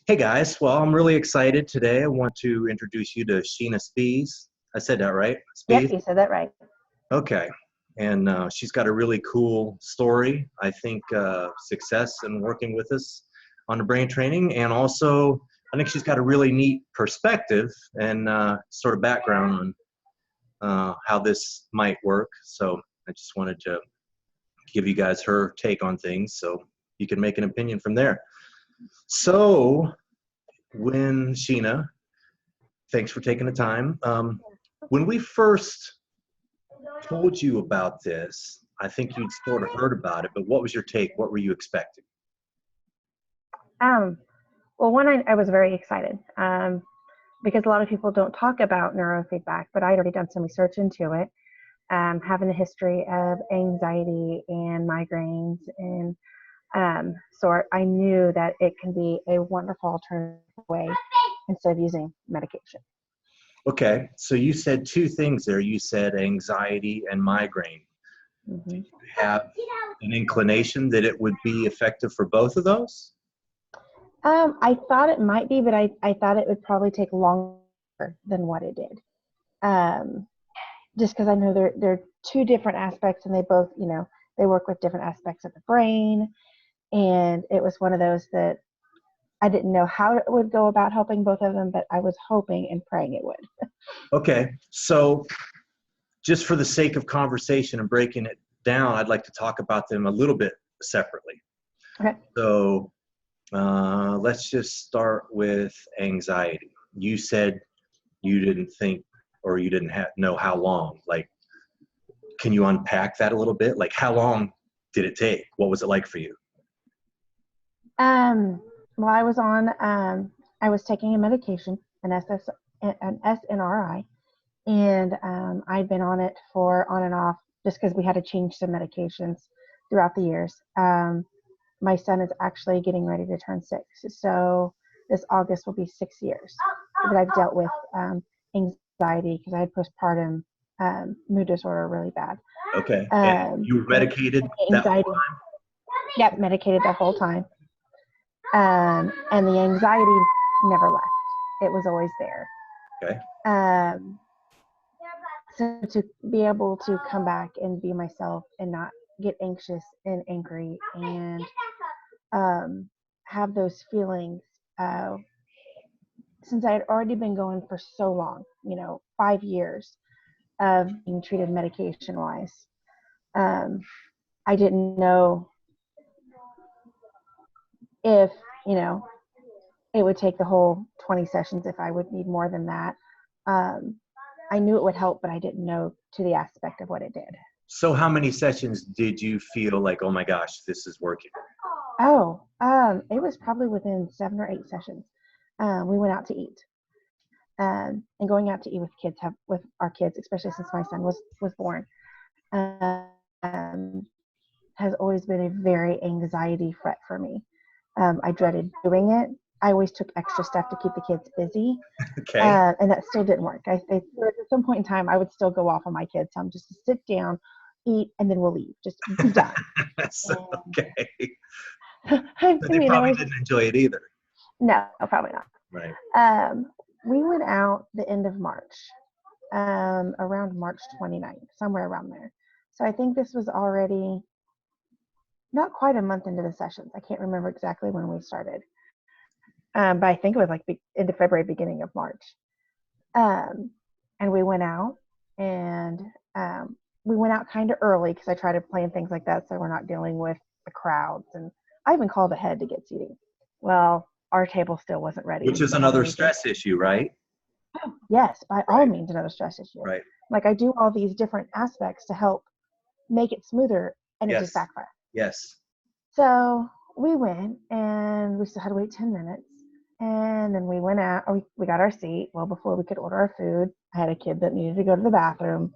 Hey guys, well, I'm really excited today. I want to introduce you to Sheena Spees. I said that right? Yep, Spees? you said that right. Okay. And she's got a really cool story. I think success in working with us on the brain training. And also, I think she's got a really neat perspective and sort of background on how this might work. So I just wanted to give you guys her take on things so you can make an opinion from there. So, when Sheena, thanks for taking the time. When we first told you about this, I think you'd sort of heard about it, but what was your take? What were you expecting? Um, well, one, I was very excited because a lot of people don't talk about neurofeedback, but I'd already done some research into it, having a history of anxiety and migraines. And so I knew that it can be a wonderful alternative way instead of using medication. Okay, so you said two things there. You said anxiety and migraine. Do hmm you have an inclination that it would be effective for both of those? I thought it might be, but I thought it would probably take longer than what it did. Um, just because I know they're two different aspects and they both, they work with different aspects of the brain. And it was one of those that I didn't know how it would go about helping both of them, but I was hoping and praying it would. Okay, so just for the sake of conversation and breaking it down, I'd like to talk about them a little bit separately. Okay. So let's just start with anxiety. You said you didn't think or you didn't know how long. Like, can you unpack that a little bit? Like, how long did it take? What was it like for you? Well, I was taking a medication, an SNRI, and I'd been on it for on and off just because we had to change some medications throughout the years. My son is actually getting ready to turn 6, so this August will be 6 years that I've dealt with anxiety because I had postpartum mood disorder really bad. Okay. And you were And medicated that whole anxiety, yep, medicated the whole time. And the anxiety never left. It was always there. time? Okay. Um, so to be able to come back and be myself and not get anxious and angry and um, have those feelings, uh, since I had already been going for so long, 5 years of being treated medication wise, um, I didn't know if, you know, it would take the whole 20 sessions if I would need more than that. Um, I knew it would help, but I didn't know to the aspect of what it did. So how many sessions did you feel like, oh my gosh, this is working? Oh, it was probably within 7 or 8 sessions. We went out to eat, and going out to eat with our kids, especially since my son was born, um, has always been a very anxiety fret for me. I dreaded doing it. I always took extra stuff to keep the kids busy, Okay. and that still didn't work. At some point in time, I would still go off on my kids. Tell them just to sit down, eat, and then we'll leave. Just be done. So, okay. I But they mean, I probably was didn't enjoy it either. no, probably not. Right. We went out the end of March, around March 29th, somewhere around there. So I think this was already not quite a month into the sessions. I can't remember exactly when we started, but I think it was like into February, beginning of March. Um, and we went out, and we went out kind of early because I try to plan things like that so we're not dealing with the crowds. And I even called ahead to get seating. Well, our table still wasn't ready Which is for some another reason. stress issue, right? Oh, yes, by all Right. means, another stress issue. Right. Like I do all these different aspects to help make it smoother, and it just Yes. backfires. Yes. So we went, and we still had to wait 10 minutes. And then we went out, we got our seat. Well, before we could order our food, I had a kid that needed to go to the bathroom.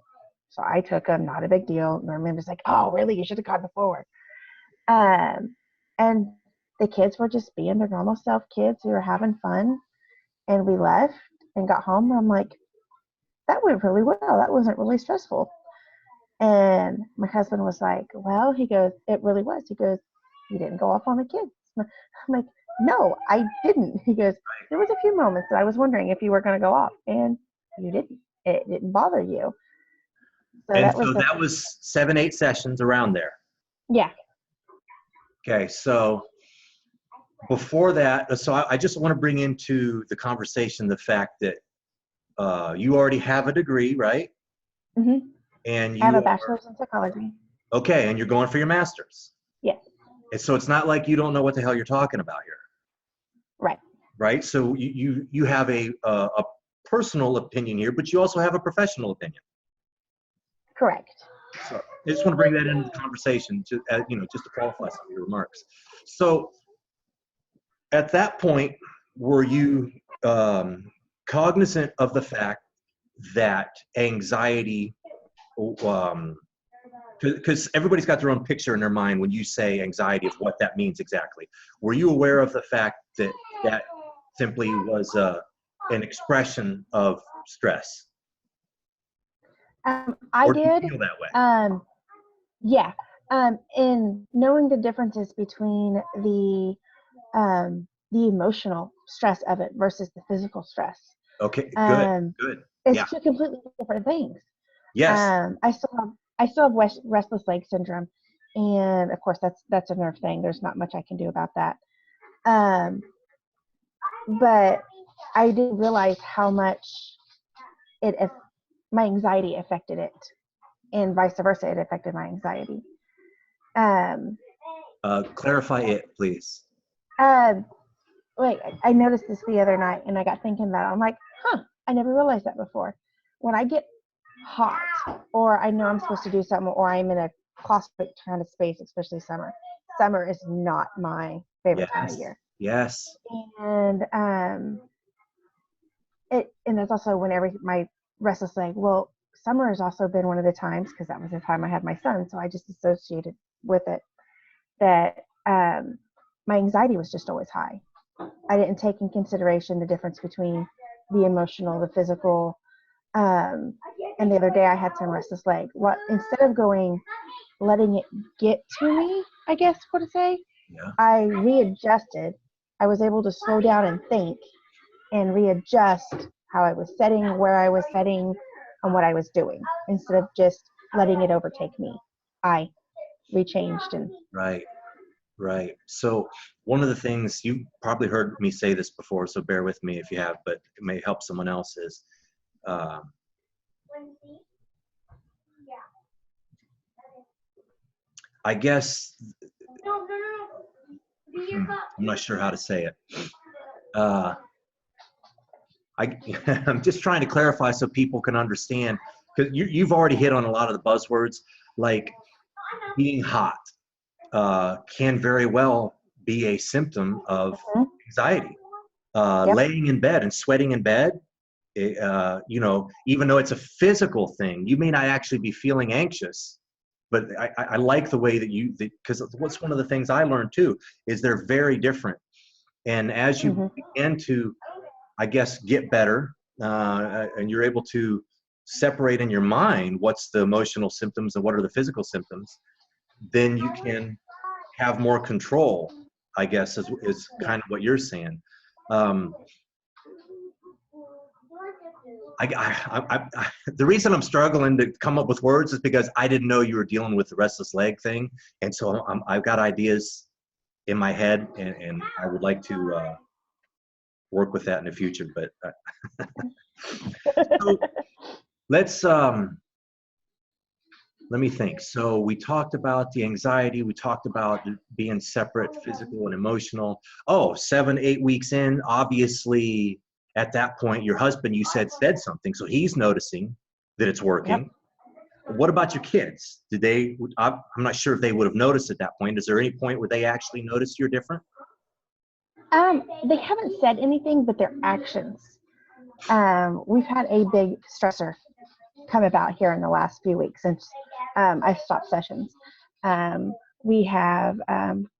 So I took him, not a big deal. Normally I'm just like, oh, really? You should have gone before. And the kids were just being their normal self kids who were having fun. And we left and got home. And I'm like, that went really well. That wasn't really stressful. And my husband was like, well, he goes, it really was. He goes, you didn't go off on the kids. I'm like, no, I didn't. He goes, there was a few moments that I was wondering if you were going to go off, and you didn't. It didn't bother you. So And that was so that was 7, 8 sessions around there. yeah. Okay, so before that, so I just want to bring into the conversation the fact that you already have a degree, right? hmm And I have you a are, bachelor's in psychology. okay, and you're going for your master's. Yes. And so it's not like you don't know what the hell you're talking about here, Right. right? So you have a personal opinion here, but you also have a professional opinion. Correct. So I just want to bring that into the conversation, just to qualify some of your remarks. So at that point, were you cognizant of the fact that anxiety, because everybody's got their own picture in their mind when you say anxiety of what that means exactly. Were you aware of the fact that that simply was an expression of stress? I Or do you did. feel that way? Yeah. In knowing the differences between the emotional stress of it versus the physical stress. Okay, good, Um, good. it's Yeah. two completely different things. Yes. I still have restless leg syndrome, and of course that's a nerve thing. There's not much I can do about that. Um, but I didn't realize how much it my anxiety affected it, and vice versa, it affected my anxiety. Um, Clarify it, please. um, like I noticed this the other night, and I got thinking about it. I'm like, I never realized that before. When I get hot, or I know I'm supposed to do something, or I'm in a claustrophobic kind of space, especially summer. Summer is not my favorite time of Yes. year, Yes. and that's also when my restless leg. Well, summer has also been one of the times, because that was the time I had my son, so I just associated with it that my anxiety was just always high. I didn't take in consideration the difference between the emotional, the physical. Um, and the other day I had some restless leg. What instead of letting it get to me, I guess what to say, Yeah. I readjusted. I was able to slow down and think and readjust how I was setting, where I was setting, and what I was doing, instead of just letting it overtake me. I rechanged and Right. Right. So one of the things you probably heard me say this before, so bear with me if you have, but it may help someone else is, uh, I guess, I'm not sure how to say it. Uh, I'm just trying to clarify so people can understand, because you've already hit on a lot of the buzzwords, like being hot can very well be a symptom of anxiety. yep. Laying in bed and sweating in bed, even though it's a physical thing, you may not actually be feeling anxious. But I like the way that because what's one of the things I learned too is they're very different. And as you Mm-hmm. begin to, I guess, get better, and you're able to separate in your mind what's the emotional symptoms and what are the physical symptoms, then you can have more control, I guess, is Yeah. kind of what you're saying. Um, the reason I'm struggling to come up with words is because I didn't know you were dealing with the restless leg thing, and so I've got ideas in my head, and I would like to work with that in the future. But so let's let me think. So we talked about the anxiety. We talked about being separate, physical and emotional. Oh, 7, 8 weeks in, obviously at that point, your husband, you said something. So he's noticing that it's Yep. working. What about your kids? I'm not sure if they would have noticed at that point. Is there any point where they actually noticed you're different? They haven't said anything, but their actions. We've had a big stressor come about here in the last few weeks since I stopped sessions. We have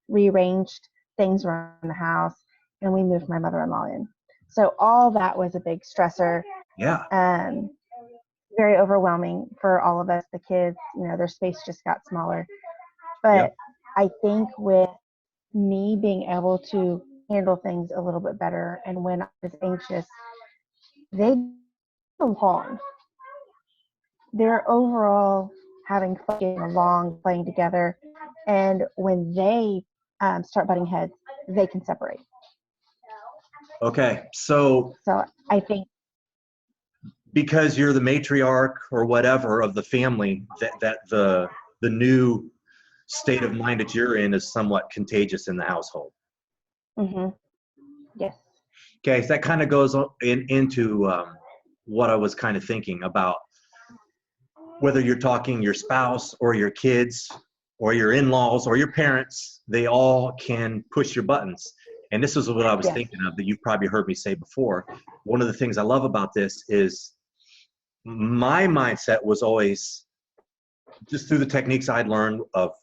rearranged things around the house, and we moved my mother-in-law in. So all that was a big stressor. Yeah. Um, very overwhelming for all of us. The kids, their space just got smaller. Yep. But I think with me being able to handle things a little bit better. And when I was anxious, they get along. They're overall having fun, getting along, playing together. And when they start butting heads, they can separate. Okay, so So I think, because you're the matriarch or whatever of the family, that the new state of mind that you're in is somewhat contagious in the household. hmm yes. Okay, so that kind of goes into what I was kind of thinking about, whether you're talking your spouse or your kids or your in-laws or your parents, they all can push your buttons. And this is what I was Yes. thinking of that you've probably heard me say before. One of the things I love about this is my mindset was always, just through the techniques I'd learned of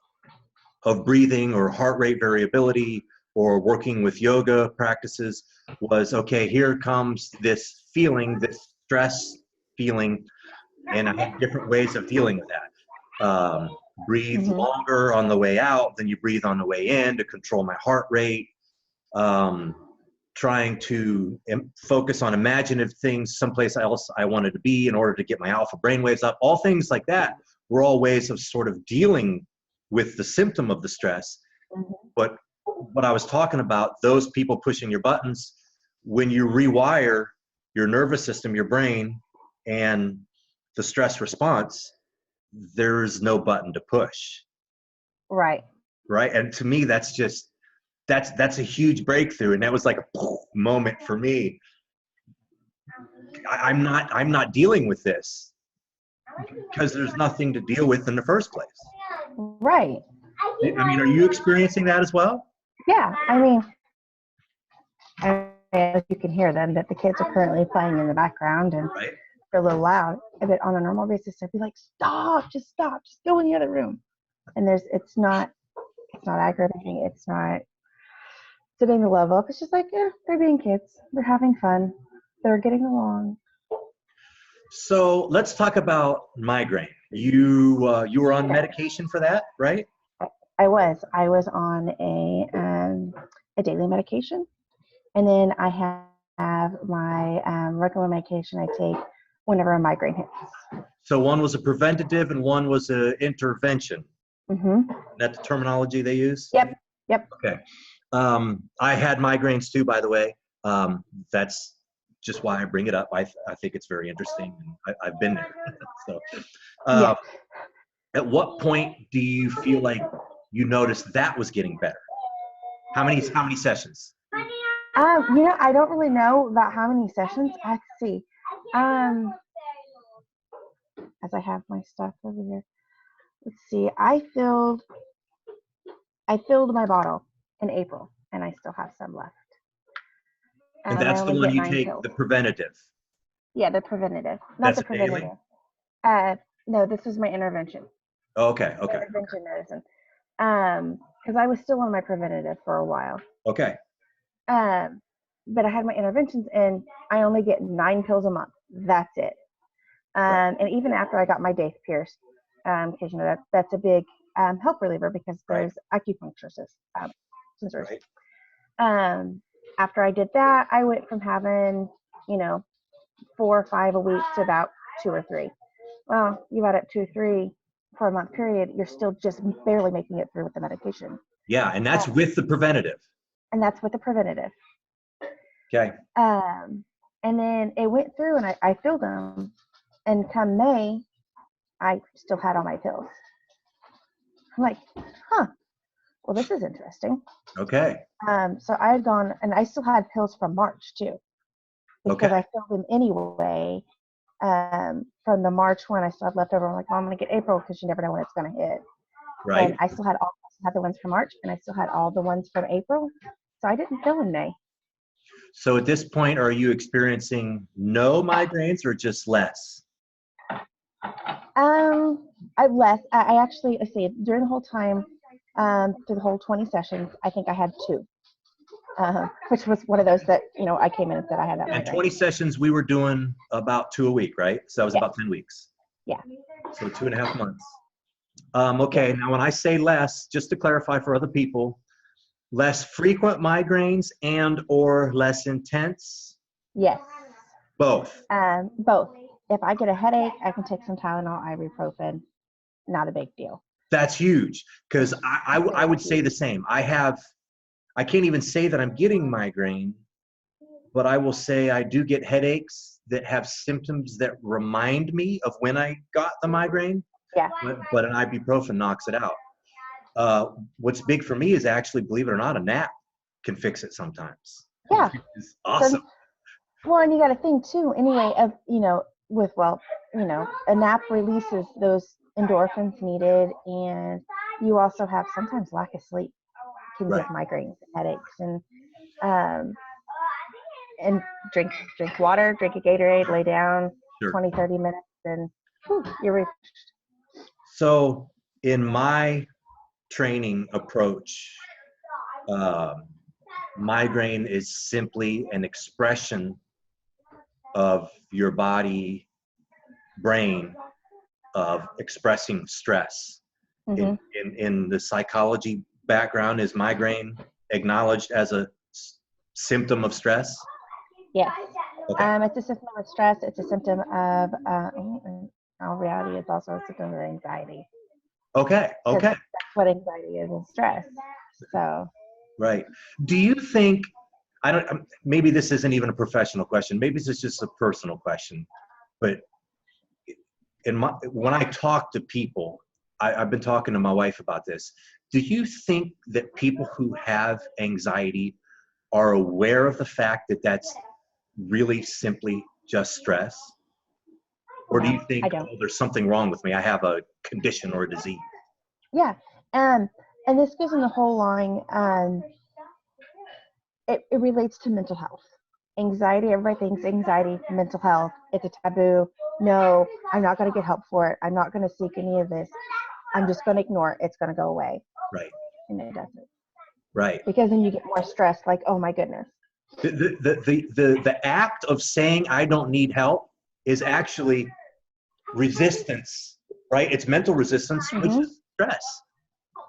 breathing or heart rate variability or working with yoga practices, was, okay, here comes this feeling, this stress feeling, and I had different ways of dealing with that. Breathe hmm longer on the way out than you breathe on the way in to control my heart rate. Trying to focus on imaginative things someplace else I wanted to be in order to get my alpha brainwaves up. All things like that were all ways of sort of dealing with the symptom of the stress. But what I was talking about, those people pushing your buttons, when you rewire your nervous system, your brain, and the stress response, there's no button to push, Right. right? And to me, that's a huge breakthrough, and that was like a moment for me. I'm not dealing with this because there's nothing to deal with in the first place. Right. I mean, are you experiencing that as well? Yeah. As you can hear them, that the kids are currently playing in the background and Right. they're a little loud. But on a normal basis, I'd be like, stop, just go in the other room. And it's not aggravating. It's not sitting the level up. It's just like, yeah, they're being kids. They're having fun. They're getting along. So let's talk about migraine. You were on medication for that, right? I was on a daily medication, and then I have my regular medication I take whenever a migraine hits. So one was a preventative and one was an intervention. Mm-hmm. That's the terminology they use? Yep. Yep. Okay. I had migraines too, by the way. That's just why I bring it up. I think it's very interesting. I've been there. So, Yeah. at what point do you feel like you noticed that was getting better? How many sessions? I don't really know about how many sessions. Let's see. As I have my stuff over here. Let's see. I filled my bottle in April, and I still have some left. And I that's the only one get you 9 take, pills. the preventative. Yeah, the preventative, not That's the a daily? preventative. No, this is my intervention. Oh, okay. Intervention medicine. Because I was still on my preventative for a while. Okay. But I had my interventions, and I only get 9 pills a month. That's it. Right. And even after I got my daith pierced, because that's a big help reliever because there's acupuncture sensors. Right. After I did that, I went from having 4 or 5 a week to about 2 or 3. Well, you add up 2 or 3 for a month period, you're still just barely making it through with the medication. Yeah, and that's with the preventative. And that's with the preventative. Okay. And then it went through, and I filled them. And come May, I still had all my pills. I'm like, well, this is interesting. Okay. So I had gone, and I still had pills from March too, because Okay. I filled them anyway. From the March one, I still had left over. I'm like, well, I'm gonna get April because you never know when it's gonna hit. Right. And I still had the ones from March, and I still had all the ones from April. So I didn't fill in May. So at this point, are you experiencing no migraines or just less? I've less. I actually, let's see, during the whole time, through the whole 20 sessions, I think I had 2, which was one of those that, I came in and said I had that And migraine. 20 sessions, we were doing about 2 a week, right? So that was about 10 weeks. Yeah. So 2.5 months. Okay, now when I say less, just to clarify for other people, Less frequent migraines and or less intense? Yes. Both. Both. If I get a headache, I can take some Tylenol, ibuprofen. Not a big deal. That's huge, because I would say Huge. the same. I can't even say that I'm getting migraine, but I will say I do get headaches that have symptoms that remind me of when I got the migraine, Yeah. but an ibuprofen knocks it out. What's big for me is actually, believe it or not, a nap can fix it sometimes. Yeah. It's awesome. Well, and you got to think too, anyway, of, a nap releases those endorphins needed, and you also have sometimes lack of sleep can Right. give migraines and headaches, um, and drink water, drink a Gatorade, lay down Sure. 20-30 minutes, and you're refreshed. So in my training approach, migraine is simply an expression of your body brain of expressing stress. Mm-hmm. In the psychology background, is migraine acknowledged as a symptom of stress? Yes. Okay. It's a symptom of stress. It's a symptom of, in all reality, it's also a symptom of anxiety. Okay. Okay. That's what anxiety is stress. So. Right. Do you think, I don't, maybe this isn't even a professional question, maybe this is just a personal question, but when I talk to people, I've been talking to my wife about this. Do you think that people who have anxiety are aware of the fact that that's really simply just stress? Or do you think, I don't. oh, there's something wrong with me, I have a condition or a disease? Yeah. And this goes in the whole line. It relates to mental health. Anxiety, everybody thinks anxiety, mental health, it's a taboo. No, I'm not going to get help for it. I'm not going to seek any of this. I'm just going to ignore it. It's going to go away. Right. And it doesn't. Right. Because then you get more stressed, like, oh my goodness. The act of saying I don't need help is actually resistance, right? It's mental resistance, which is stress.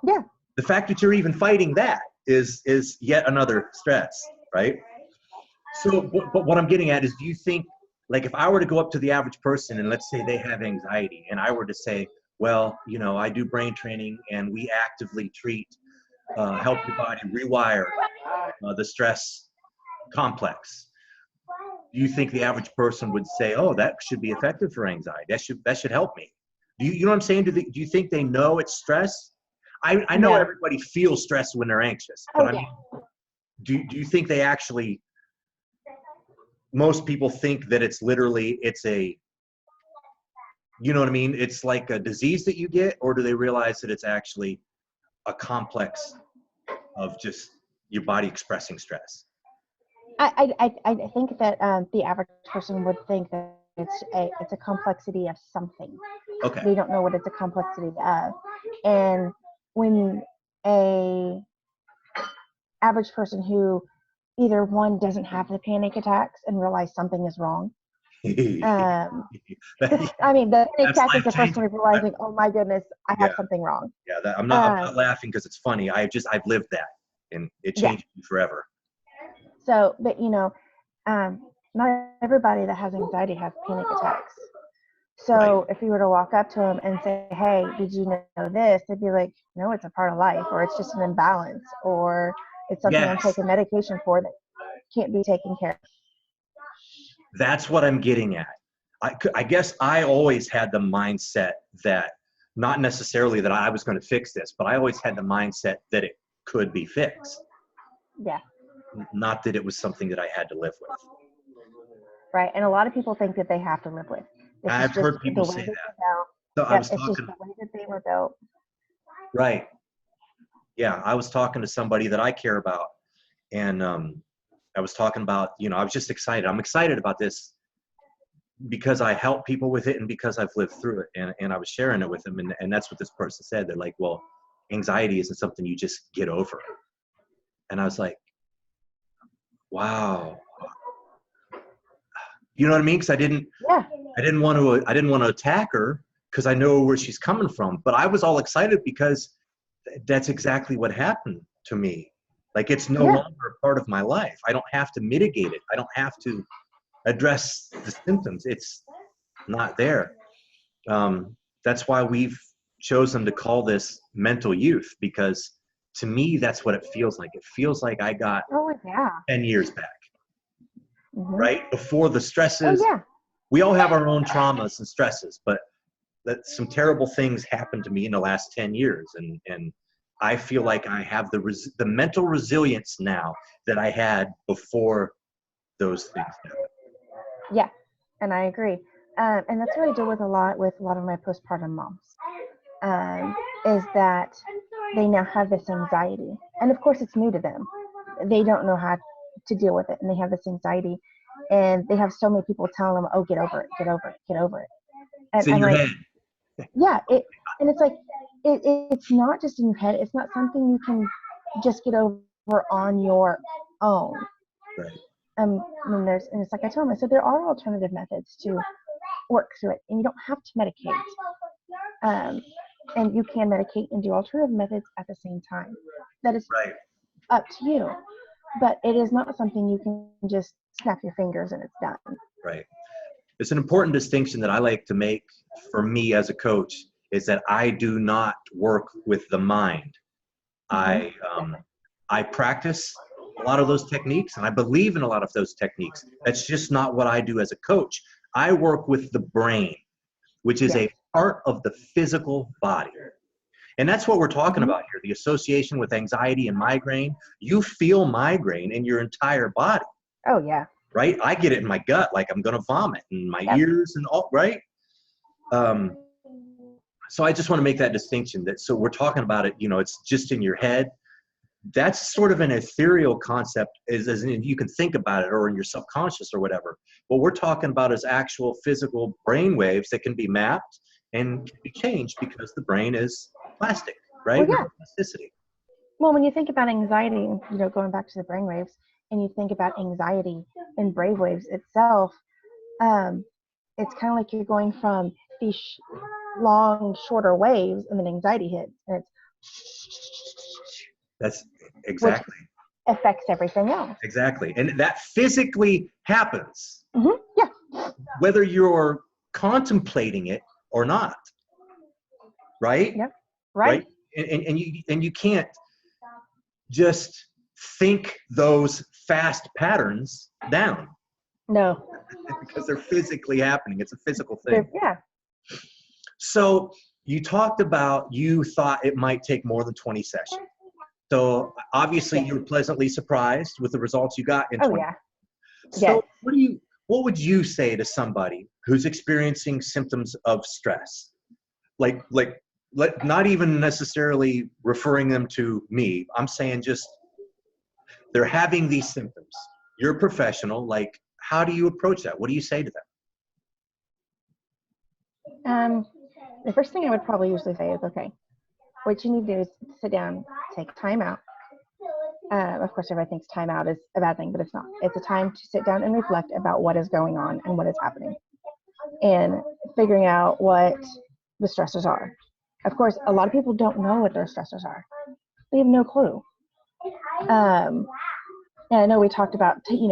Yeah. The fact that you're even fighting that is yet another stress, right? So, but what I'm getting at is, do you think, like, if I were to go up to the average person and let's say they have anxiety, and I were to say, well, I do brain training and we actively treat, help your body rewire the stress complex. Do you think the average person would say, oh, that should be effective for anxiety? That should help me. Do you know what I'm saying? Do you think they know it's stress? I know everybody feels stress when they're anxious, but I mean, do you think they actually, most people think that it's literally, you know what I mean? It's like a disease that you get, or do they realize that it's actually a complex of just your body expressing stress? I think that the average person would think that it's a complexity of something. Okay. They don't know what it's a complexity of. And when a average person who either one doesn't have the panic attacks and realize something is wrong. I mean, the panic attack is the first time realizing, oh my goodness, I have something wrong. Yeah, I'm not laughing because it's funny. I've lived that, and it changed me forever. So, but not everybody that has anxiety has panic attacks. So if you were to walk up to them and say, hey, did you know this? They'd be like, no, it's a part of life, or it's just an imbalance, or it's something I'm taking medication for that can't be taken care of. That's what I'm getting at. I guess I always had the mindset that, not necessarily that I was going to fix this, but I always had the mindset that it could be fixed. Yeah. Not that it was something that I had to live with. Right. And a lot of people think that they have to live with. I've heard people say that. So it's just the way that they were built. Right. Yeah. I was talking to somebody that I care about, and I was talking about, I was just excited. I'm excited about this because I help people with it and because I've lived through it. And I was sharing it with them. And that's what this person said. They're like, well, anxiety isn't something you just get over. And I was like, wow. You know what I mean? Because I didn't want to attack her because I know where she's coming from. But I was all excited because that's exactly what happened to me. Like it's no Yeah. longer a part of my life. I don't have to mitigate it. I don't have to address the symptoms. It's not there. That's why we've chosen to call this mental youth, because to me, that's what it feels like. It feels like I got Oh yeah. 10 years back, Hmm. right? Before the Oh stresses, yeah. we all have our own traumas and stresses, but that some terrible things happened to me in the last 10 years. And I feel like I have the mental resilience now that I had before those things happened. Yeah. And I agree. And that's what I deal with a lot of my postpartum moms. Is that they now have this anxiety, and of course it's new to them. They don't know how to deal with it, and they have this anxiety, and they have so many people telling them, "Oh, get over it, get over it, get over it." And It's in I'm your like, head. yeah, and it's like it's not just in your head. It's not something you can just get over on your own. Right. And it's like I told them, I said there are alternative methods to work through it, and you don't have to medicate. Um, and you can medicate and do alternative methods at the same time. That is Right. up to you, but it is not something you can just snap your fingers and it's done. Right. It's an important distinction that I like to make for me as a coach, is that I do not work with the mind. I Definitely. I practice a lot of those techniques, and I believe in a lot of those techniques. That's just not what I do as a coach. I work with the brain, which is Yes. a part of the physical body. And that's what we're talking Mhm. about here, the association with anxiety and migraine. You feel migraine in your entire body, Oh yeah. right? I get it in my gut, like I'm going to vomit, in my Yep. ears and all, right? Um, so I just want to make that distinction, that so we're talking about it, it's just in your head. That's sort of an ethereal concept, as in you can think about it, or in your subconscious or whatever. What we're talking about is actual physical brain waves that can be mapped and can be changed, because the brain is plastic, Well, right? yeah. Neuroplasticity. Well, when you think about anxiety, going back to the brainwaves, and you think about anxiety and brainwaves itself, um, it's kind of like you're going from these long, shorter waves, and then anxiety hits, and it's That's which exactly, affects everything else. exactly. And that physically happens, Yeah. whether you're contemplating it or not, right? Yep. Right. Right? And you can't just think those fast patterns down, No. because they're physically happening. It's a physical thing. Yeah. So you talked about, you thought it might take more than 20 sessions. So obviously Yeah. you were pleasantly surprised with the results you got in Oh 20. yeah. So Yes. what would you say to somebody who's experiencing symptoms of stress? Like not even necessarily referring them to me. I'm saying just they're having these symptoms. You're a professional. Like, how do you approach that? What do you say to them? The first thing I would probably usually say is, okay, what you need to do is sit down, take time out. Of course, everybody thinks time out is a bad thing, but it's not. It's a time to sit down and reflect about what is going on and what is happening, and figuring out what the stressors are. Of course, a lot of people don't know what their stressors are. They have no clue. Um, and I know we talked about taking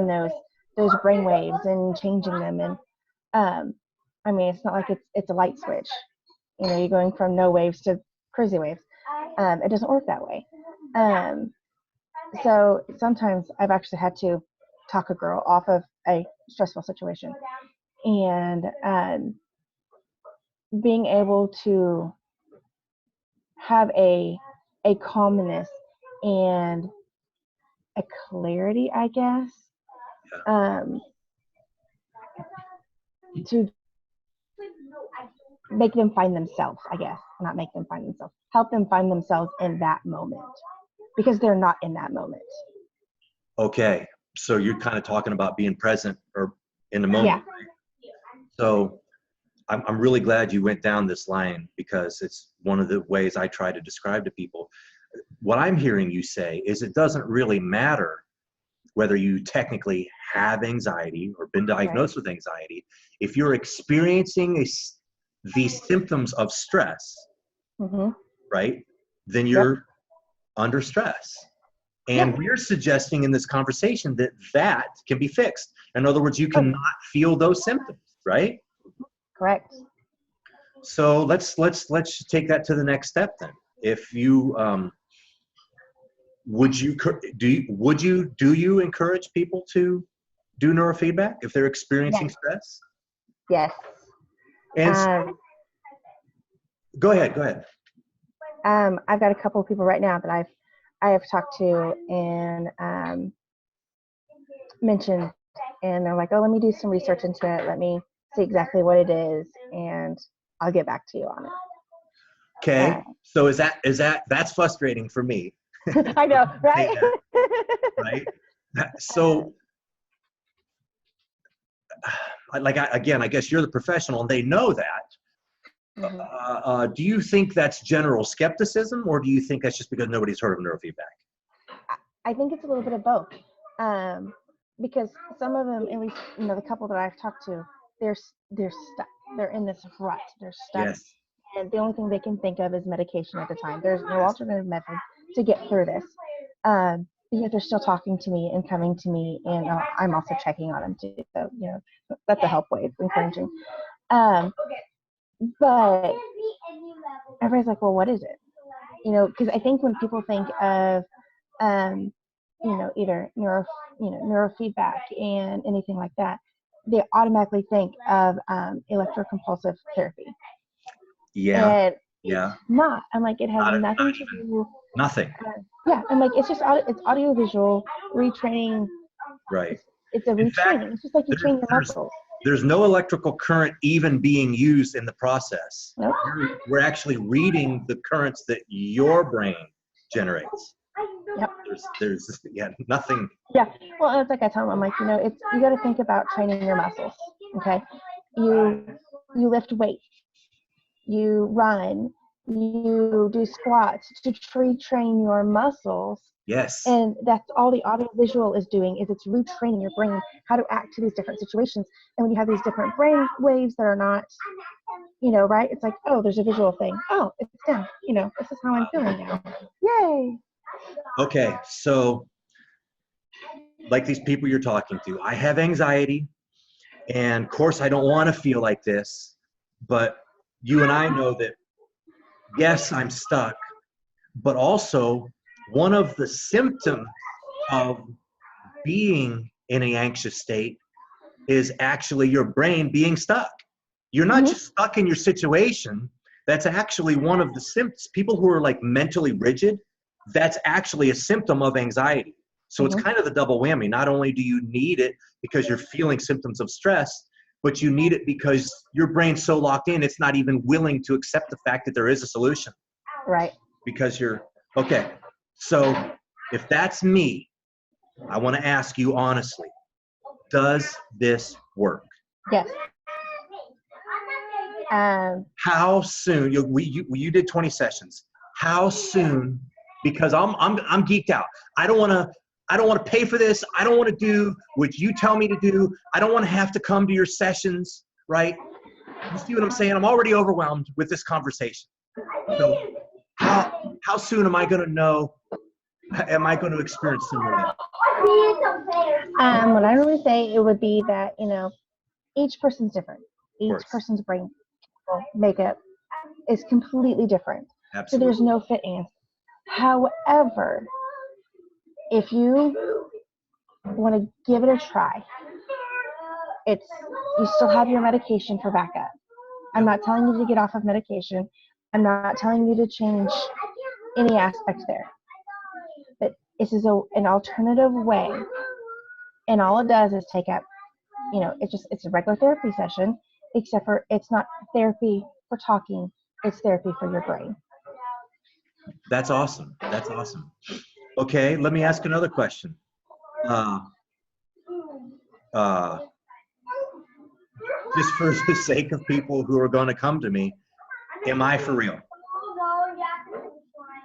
those brain waves and changing them, and I mean, it's not like it's a light switch. You're going from no waves to crazy waves. It doesn't work that way. So sometimes I've actually had to talk a girl off of a stressful situation, and being able to have a calmness and a clarity, I guess, um, to make them find themselves, I guess, not make them find themselves, help them find themselves in that moment, because they're not in that moment. Okay. So you're kind of talking about being present or in the moment. Yeah. Right? So I'm really glad you went down this line, because it's one of the ways I try to describe to people. What I'm hearing you say is it doesn't really matter whether you technically have anxiety or been diagnosed with anxiety. If you're experiencing these symptoms of stress, Mm-hmm. right, then Yep. you're under stress. And we're suggesting in this conversation that that can be fixed. In other words, you Oh, cannot feel those symptoms, right? correct. So let's take that to the next step then. If you would you encourage people to do neurofeedback if they're experiencing Yes. stress? Yes. And go ahead. I've got a couple of people right now that I have talked to and mentioned, and they're like, "Oh, let me do some research into it. Let me see exactly what it is, and I'll get back to you on it." Okay. So that's frustrating for me. I know, right? Right. So, again, I guess you're the professional, and they know that. Mm-hmm. Do you think that's general skepticism, or do you think that's just because nobody's heard of neurofeedback? I think it's a little bit of both, because some of them, at least the couple that I've talked to, they're stuck. They're in this rut. They're stuck, Yes. and the only thing they can think of is medication at the time. There's no alternative method to get through this. But yet they're still talking to me and coming to me, and I'm also checking on them too. So that's a help way. It's encouraging. But everybody's like, "Well, what is it?" Because I think when people think of either neurofeedback and anything like that, they automatically think of electrocompulsive therapy. Yeah. And Yeah. it's not. I'm like, it has nothing to do. Nothing. I'm like, it's just it's audiovisual retraining. Right. It's a retraining. Fact, it's just like you train your muscles. There's no electrical current even being used in the process. Nope. We're actually reading the currents that your brain generates. Yep. There's nothing. Yeah. Well, it's like I tell them, I'm like, you got to think about training your muscles. Okay. You lift weights, you run, you do squats to retrain your muscles. Yes. And that's all the audiovisual is doing, is it's retraining your brain how to act to these different situations. And when you have these different brain waves that are not, right? It's like, oh, there's a visual thing. Oh, it's done. This is how I'm feeling now. Yay. Okay. So like these people you're talking to, I have anxiety, and of course I don't want to feel like this, but you and I know that, yes, I'm stuck, but also one of the symptoms of being in an anxious state is actually your brain being stuck. You're not just stuck in your situation. That's actually one of the symptoms. People who are like mentally rigid, that's actually a symptom of anxiety. So it's kind of the double whammy. Not only do you need it because you're feeling symptoms of stress, but you need it because your brain's so locked in, it's not even willing to accept the fact that there is a solution. Right. Because okay. So if that's me, I want to ask you honestly, does this work? Yes. How soon? You did 20 sessions. How soon? Because I'm geeked out. I don't want to pay for this. I don't want to do what you tell me to do. I don't want to have to come to your sessions, right? You see what I'm saying? I'm already overwhelmed with this conversation. So how soon am I going to know? Am I going to experience some relief? What I normally say, it would be that, each person's different. Each person's brain makeup is completely different. Absolutely. So there's no fit answer. However, if you want to give it a try, you still have your medication for backup. I'm not telling you to get off of medication. I'm not telling you to change any aspect there. But this is an alternative way, and all it does is take up, it's a regular therapy session, except for it's not therapy for talking, it's therapy for your brain. That's awesome. That's awesome. Okay, let me ask another question. Just for the sake of people who are going to come to me, am I for real?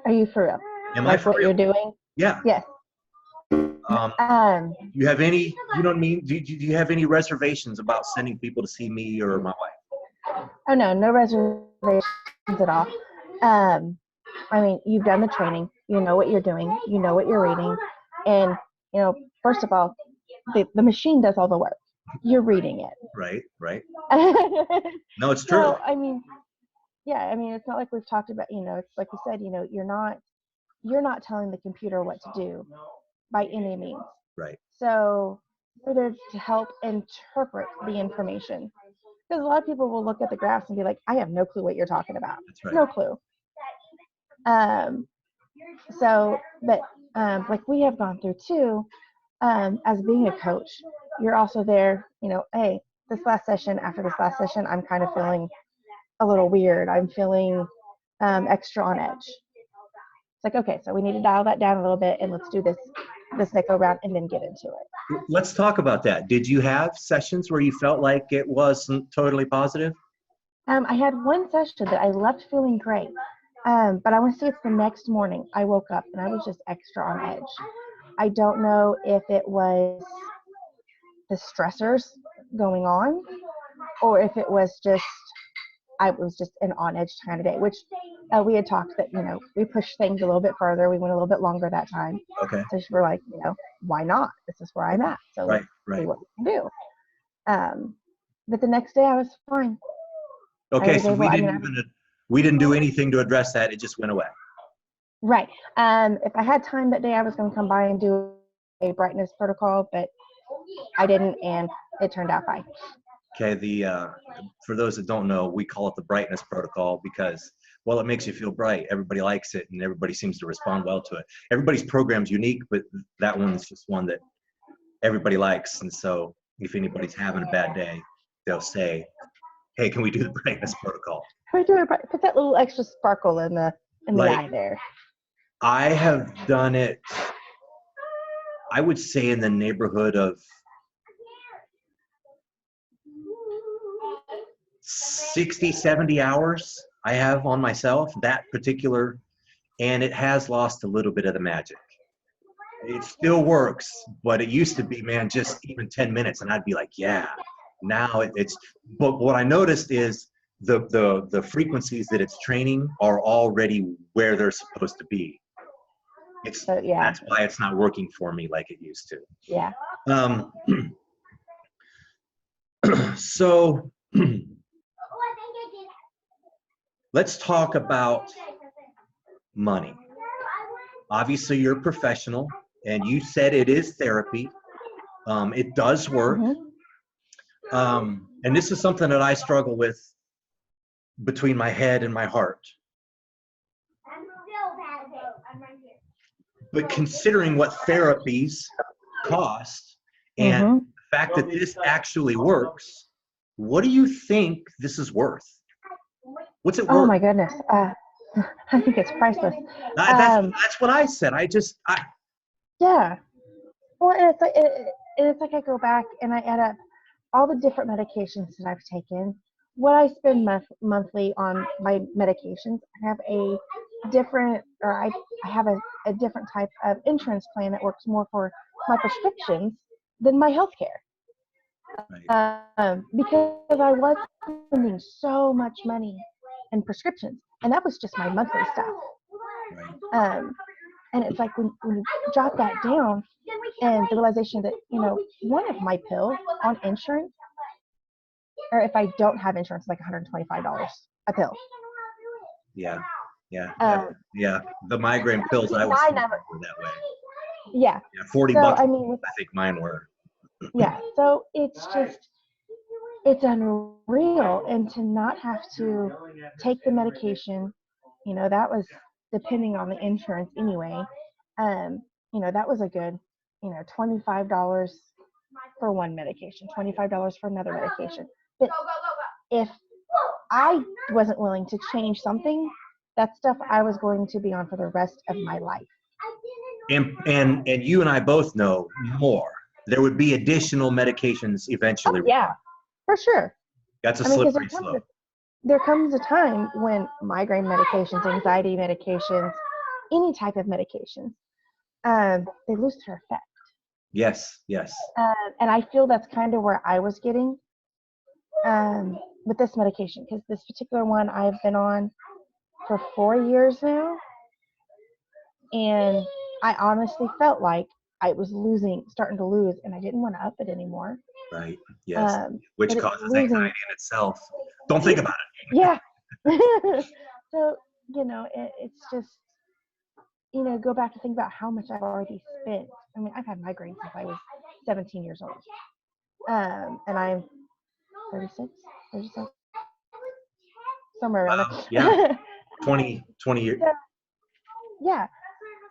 Are you for real? Am I for what real? You're doing? Yeah. Yes. You have any, you know what I mean? Do you have any reservations about sending people to see me or my wife? Oh, no reservations at all. I mean, you've done the training. you know what you're doing, you know what you're reading, and first of all, the machine does all the work. You're reading it. Right. So No, it's true. I mean, yeah, I mean, it's not like we've talked about, it's like we said, you're not telling the computer what to do by any means. Right. So we're there to help interpret the information. Because a lot of people will look at the graphs and be like, I have no clue what you're talking about. That's right. No clue. But like we have gone through too, as being a coach, you're also there, hey, after this last session, I'm kind of feeling a little weird. I'm feeling extra on edge. It's like, okay, so we need to dial that down a little bit and let's do this next go round and then get into it. Let's talk about that. Did you have sessions where you felt like it wasn't totally positive? I had one session that I left feeling great, but I want to say it's the next morning. I woke up and I was just extra on edge. I don't know if it was the stressors going on or if it was just I was just an on edge kind of day, which we had talked that, we pushed things a little bit further. We went a little bit longer that time. Okay. So we're like, why not? This is where I'm at. So Right. let's see what we can do. But the next day I was fine. Okay. So we didn't do anything to address that. It just went away. Right. If I had time that day, I was going to come by and do a brightness protocol, but I didn't, and it turned out fine. Okay, for those that don't know, we call it the brightness protocol because, well, it makes you feel bright. Everybody likes it, and everybody seems to respond well to it. Everybody's program's unique, but that one's just one that everybody likes. And so if anybody's having a bad day, they'll say, hey, can we do the brightness protocol? Put that little extra sparkle in the eye there. I have done it, I would say, in the neighborhood of 60, 70 hours I have on myself, that particular, and it has lost a little bit of the magic. It still works, but it used to be, man, just even 10 minutes and I'd be like, yeah. Now but what I noticed is the frequencies that it's training are already where they're supposed to be. That's why it's not working for me like it used to. Yeah. So let's talk about money. Obviously, you're a professional, and you said it is therapy. It does work. Mm-hmm. And this is something that I struggle with between my head and my heart. But considering what therapies cost and mm-hmm. the fact that this actually works, what do you think this is worth? What's it worth? Oh my goodness. I think it's priceless. That's what I said. Yeah. Well, and it's like I go back and I add up all the different medications that I've taken, what I spend monthly on my medications. I have a different type of insurance plan that works more for my prescriptions than my health care. Right. Because I was spending so much money in prescriptions, and that was just my monthly stuff. Right. And it's like when you drop that down, and the realization that one of my pills on insurance, or if I don't have insurance, it's like $125 a pill. Yeah. The migraine pills I was that way. Yeah. $40. I think mine were. Yeah. So it's unreal, and to not have to take the medication, that was depending on the insurance anyway. That was a good, $25 for one medication, $25 for another medication. But if I wasn't willing to change something, that stuff I was going to be on for the rest of my life. And you and I both know more. There would be additional medications eventually. Oh, yeah, for sure. That's a slippery slope. There comes a time when migraine medications, anxiety medications, any type of medications, they lose their effect. Yes. And I feel that's kind of where I was getting with this medication, because this particular one I've been on for 4 years now. And I honestly felt like I was starting to lose, and I didn't want to up it anymore. Right. Yes. Um, Which but it was causes losing. anxiety in itself. Don't think about Yeah. So, it's just, go back to think about how much I've already spent. I mean, I've had migraines since I was 17 years old. And I'm 36, 37, somewhere around it. Yeah. there. 20 years. So, yeah.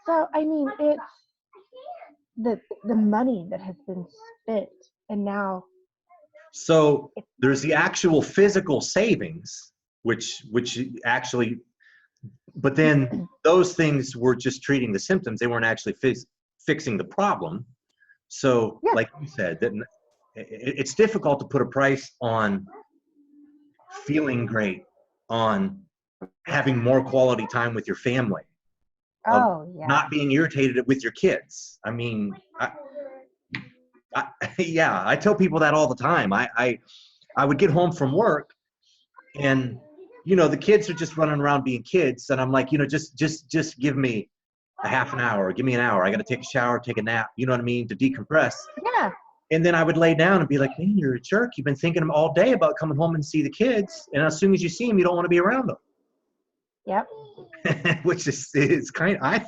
So, I mean, it's the money that has been spent, and now So it's there's the actual physical savings, which actually, but then those things were just treating the symptoms. They weren't actually fixing the problem. So, yeah. like you said, that it's difficult to put a price on feeling great, on having more quality time with your family, of Oh, yeah. not being irritated with your kids. I mean, yeah, I tell people that all the time. I would get home from work, and the kids are just running around being kids, and I'm like, just give me a half an hour, give me an hour. I got to take a shower, take a nap. You know what I mean, to decompress. Yeah. And then I would lay down and be like, man, you're a jerk. You've been thinking all day about coming home and see the kids, and as soon as you see them, you don't want to be around them. Yep. Which is kind of,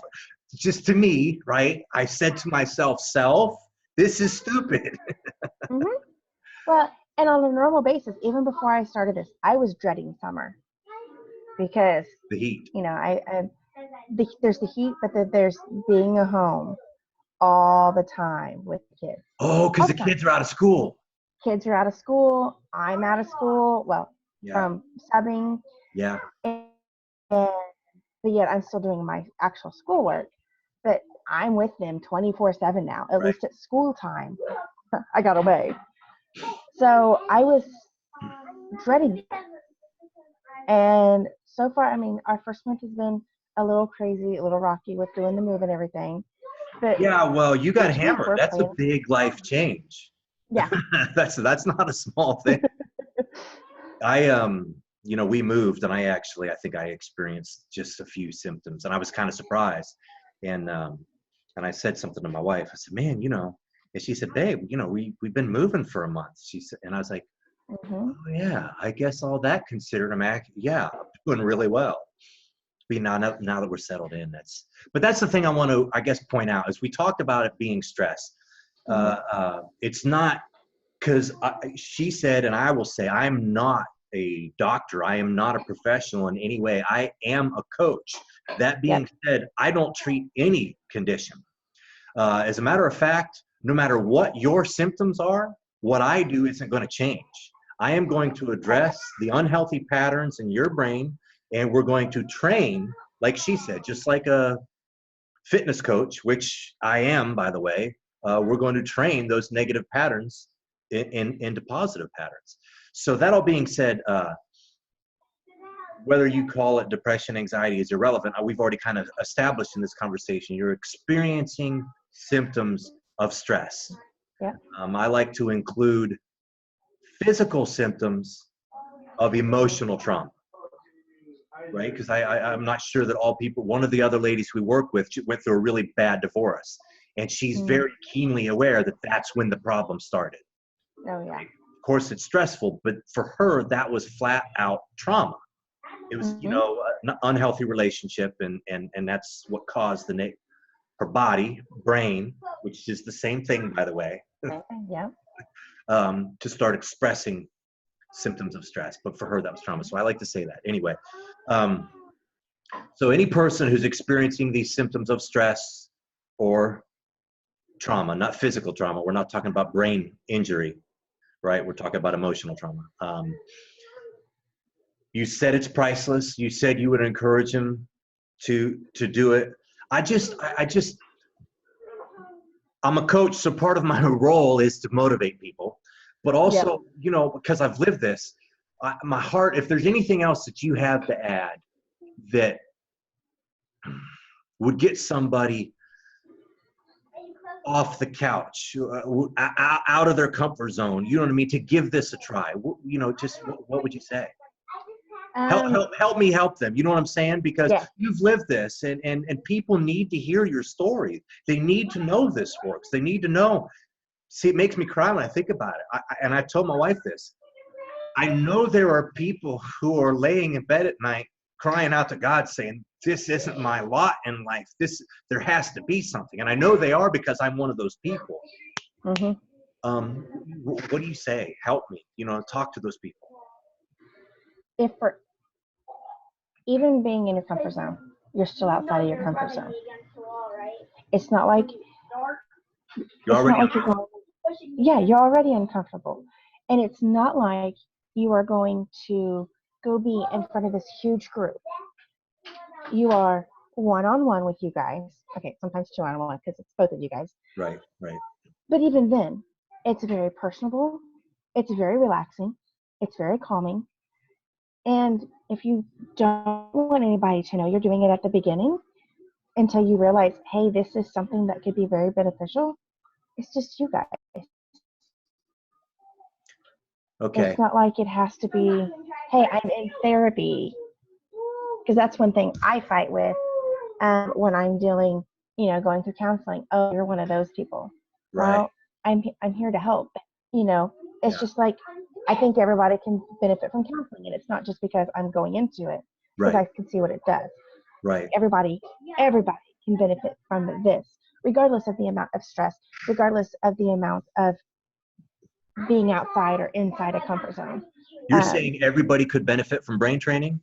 just to me, right? I said to myself, this is stupid. Hmm. Well, and on a normal basis, even before I started this, I was dreading summer because, The heat. there's the heat, but then there's being at home all the time with kids. Oh, because All the the time. kids are out of school. Kids are out of school. I'm out of school. Well, Yeah. from subbing. Yeah. And, but yet I'm still doing my actual schoolwork. But I'm with them 24/7 now, at Right. least at school time. I got away. So I was dreading it. And so far, I mean, our first month has been a little crazy, a little rocky with doing the move and everything. But Yeah, well, you got each week hammered. we're That's a playing. big life change. Yeah. That's not a small thing. We moved, and I think I experienced just a few symptoms, and I was kind of surprised. And I said something to my wife. I said, man, and she said, babe, we've been moving for a month. She said, and I was like, Hmm. oh yeah, I guess all that considered, I'm doing really well. But now that we're settled in, that's the thing I want to, I guess, point out is we talked about it being stress. It's not, because she said, and I will say, I'm not a doctor. I am not a professional in any way. I am a coach. That being Yep. said, I don't treat any condition. As a matter of fact, no matter what your symptoms are, what I do isn't going to change. I am going to address the unhealthy patterns in your brain, and we're going to train, like she said, just like a fitness coach, which I am, by the way. We're going to train those negative patterns into positive patterns. So that all being said, whether you call it depression, anxiety is irrelevant. We've already kind of established in this conversation, you're experiencing symptoms of stress. Yeah. I like to include physical symptoms of emotional trauma, right? Because I'm not sure that all people, one of the other ladies we work with went through a really bad divorce, and she's Mm. very keenly aware that that's when the problem started. Oh, yeah. Of course, it's stressful, but for her, that was flat out trauma. It was, Hmm. an unhealthy relationship, and that's what caused her body, brain, which is the same thing, by the way, Yeah. to start expressing symptoms of stress. But for her, that was trauma. So I like to say that anyway. So any person who's experiencing these symptoms of stress or trauma, not physical trauma, we're not talking about brain injury, right? We're talking about emotional trauma. You said it's priceless. You said you would encourage him to do it. I'm a coach, so part of my role is to motivate people, but also, because I've lived this, my heart, if there's anything else that you have to add that would get somebody off the couch, out of their comfort zone, you know what I mean, to give this a try, just what would you say? Help me help them. You know what I'm saying? Because Yes. you've lived this, and people need to hear your story. They need to know this works. They need to know. See, it makes me cry when I think about it. And I told my wife this. I know there are people who are laying in bed at night crying out to God saying, this isn't my lot in life. There has to be something. And I know they are because I'm one of those people. Mm-hmm. What do you say? Help me, talk to those people. If for even being in your comfort zone, you're still outside of your comfort zone. It's not like you're going, yeah, you're already uncomfortable. And it's not like you are going to go be in front of this huge group. You are one-on-one with you guys. Okay, sometimes two-on-one because it's both of you guys. Right. But even then, it's very personable. It's very relaxing. It's very calming. And if you don't want anybody to know you're doing it at the beginning until you realize, hey, this is something that could be very beneficial, it's just you guys. Okay. It's not like it has to be, hey, I'm in therapy. Because that's one thing I fight with when I'm dealing, going through counseling. Oh, you're one of those people. Right. Well, I'm here to help. It's just like, I think everybody can benefit from counseling, and it's not just because I'm going into it, because I can see what it does. Right. Everybody can benefit from this, regardless of the amount of stress, regardless of the amount of being outside or inside a comfort zone. You're saying everybody could benefit from brain training?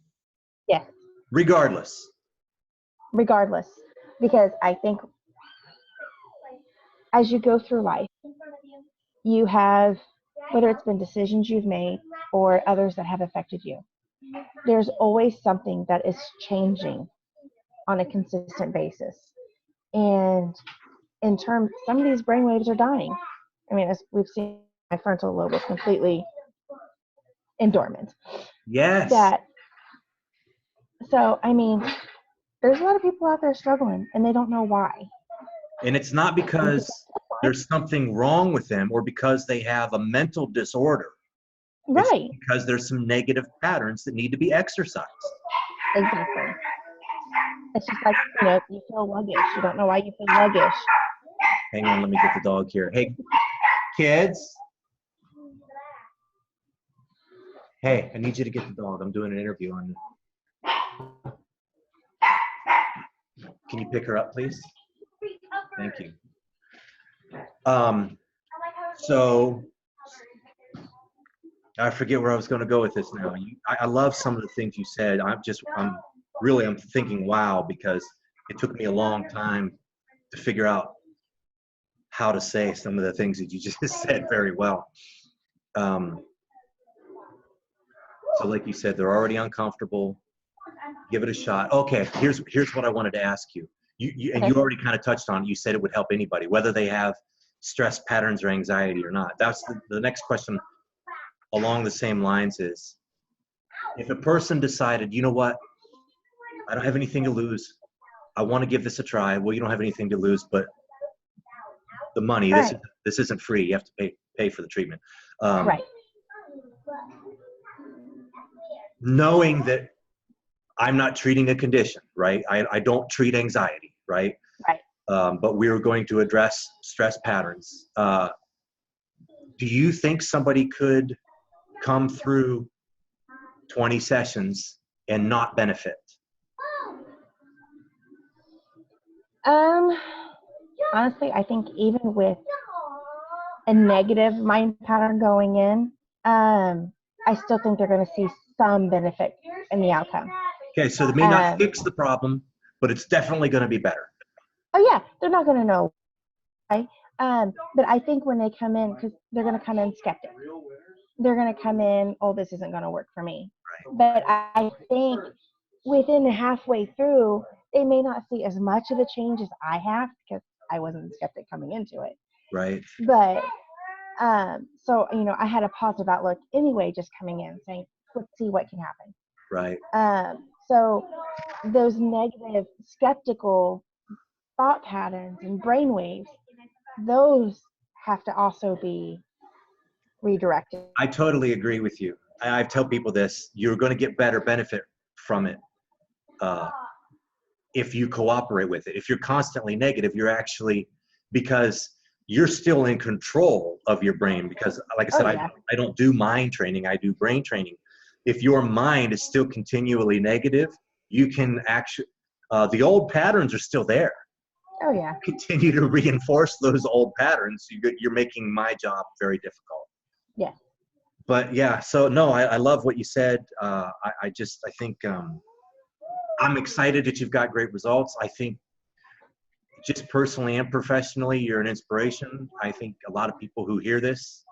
Yes. Regardless, because I think as you go through life, you have, whether it's been decisions you've made or others that have affected you, there's always something that is changing on a consistent basis. And in terms, some of these brainwaves are dying. I mean, as we've seen, my frontal lobe is completely dormant. Yes. So, I mean, there's a lot of people out there struggling, and they don't know why. And it's not because there's something wrong with them or because they have a mental disorder. Right. It's because there's some negative patterns that need to be exercised. Exactly. It's just like, you feel sluggish. You don't know why you feel sluggish. Hang on, let me get the dog here. Hey, kids. Hey, I need you to get the dog. I'm doing an interview on it. Can you pick her up, please? Thank you. So I forget where I was going to go with this now. I love some of the things you said. I'm thinking, wow, because it took me a long time to figure out how to say some of the things that you just said very well. So like you said, they're already uncomfortable. Give it a shot. Okay, here's what I wanted to ask you. You already kind of touched on it. You said it would help anybody, whether they have stress patterns or anxiety or not. That's the next question along the same lines is, if a person decided, you know what, I don't have anything to lose. I want to give this a try. Well, you don't have anything to lose, but the money. Right. This isn't free. You have to pay for the treatment. Right. Knowing that I'm not treating a condition, right? I don't treat anxiety, right? Right. But we are going to address stress patterns. Do you think somebody could come through 20 sessions and not benefit? Honestly, I think even with a negative mind pattern going in, I still think they're going to see some benefit in the outcome. Okay, so they may not fix the problem, but it's definitely going to be better. Oh yeah, they're not going to know. Right? But I think when they come in, because they're going to come in skeptic. They're going to come in, oh, this isn't going to work for me. Right. But I think within halfway through, they may not see as much of a change as I have, because I wasn't a skeptic coming into it. Right. But so I had a positive outlook anyway, just coming in saying, let's see what can happen. Right. So those negative skeptical thought patterns and brainwaves, those have to also be redirected. I totally agree with you. I tell people this, you're going to get better benefit from it if you cooperate with it. If you're constantly negative, you're actually, because you're still in control of your brain, because like I said, Oh, yeah. I don't do mind training, I do brain training. If your mind is still continually negative, you can actually, the old patterns are still there. Oh, yeah. Continue to reinforce those old patterns, you're making my job very difficult. Yeah. But yeah, so no, I love what you said. I think I'm excited that you've got great results. I think just personally and professionally, you're an inspiration. I think a lot of people who hear this,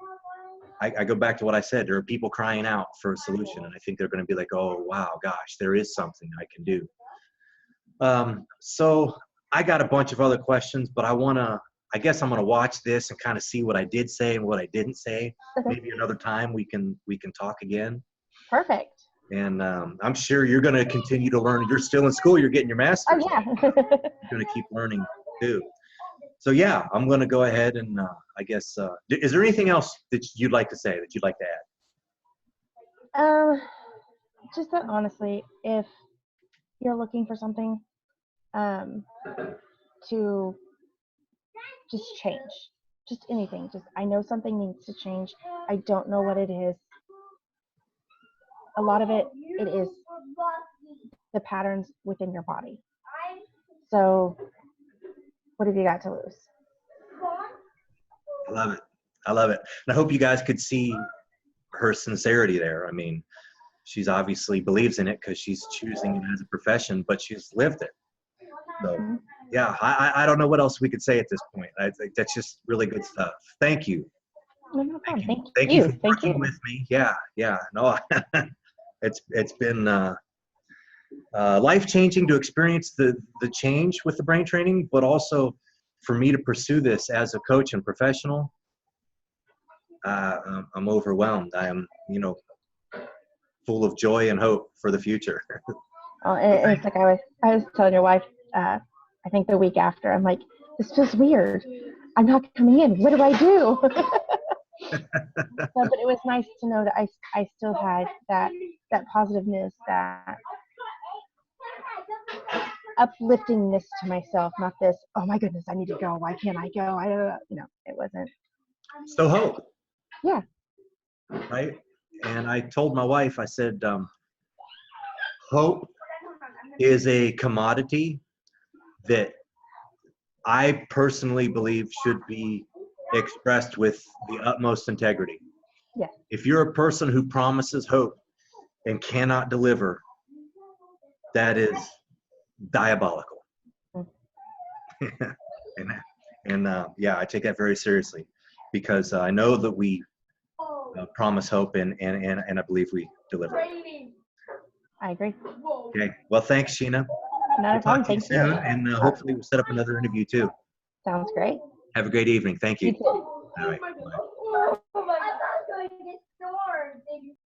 I go back to what I said, there are people crying out for a solution, and I think they're going to be like, oh, wow, gosh, there is something I can do. So I got a bunch of other questions, but I guess I'm going to watch this and kind of see what I did say and what I didn't say. Okay. Maybe another time we can talk again. Perfect. And I'm sure you're going to continue to learn. You're still in school. You're getting your master's. Oh, yeah. You're going to keep learning too. So yeah, I'm going to go ahead and I guess, is there anything else that you'd like to say, that you'd like to add? Just that honestly, if you're looking for something to just change, just anything, just I know something needs to change. I don't know what it is. A lot of it is the patterns within your body. So what have you got to lose? I love it. I love it. And I hope you guys could see her sincerity there. I mean, she's obviously believes in it because she's choosing it as a profession, but she's lived it. So yeah, I don't know what else we could say at this point. I think that's just really good stuff. Thank you. No problem. Thank you for Thank working you. with me. Yeah. No, it's been life-changing to experience the change with the brain training, but also for me to pursue this as a coach and professional. I'm overwhelmed. I am, full of joy and hope for the future. It's like I was telling your wife, I think the week after, I'm like, this feels weird. I'm not coming in. What do I do? But it was nice to know that I still had that positiveness, that upliftingness to myself, not this, oh my goodness, I need to go. Why can't I go? I don't know. It wasn't. So hope. Yeah. Right. And I told my wife, I said, hope is a commodity that I personally believe should be expressed with the utmost integrity. Yeah. If you're a person who promises hope and cannot deliver, that is diabolical. and yeah, I take that very seriously, because I know that we promise hope and I believe we deliver. I agree. Okay. Well, thanks, Sheena. Not a problem. Thank you. Soon, and hopefully we'll set up another interview too. Sounds great. Have a great evening. Thank you. You too. All right. Bye.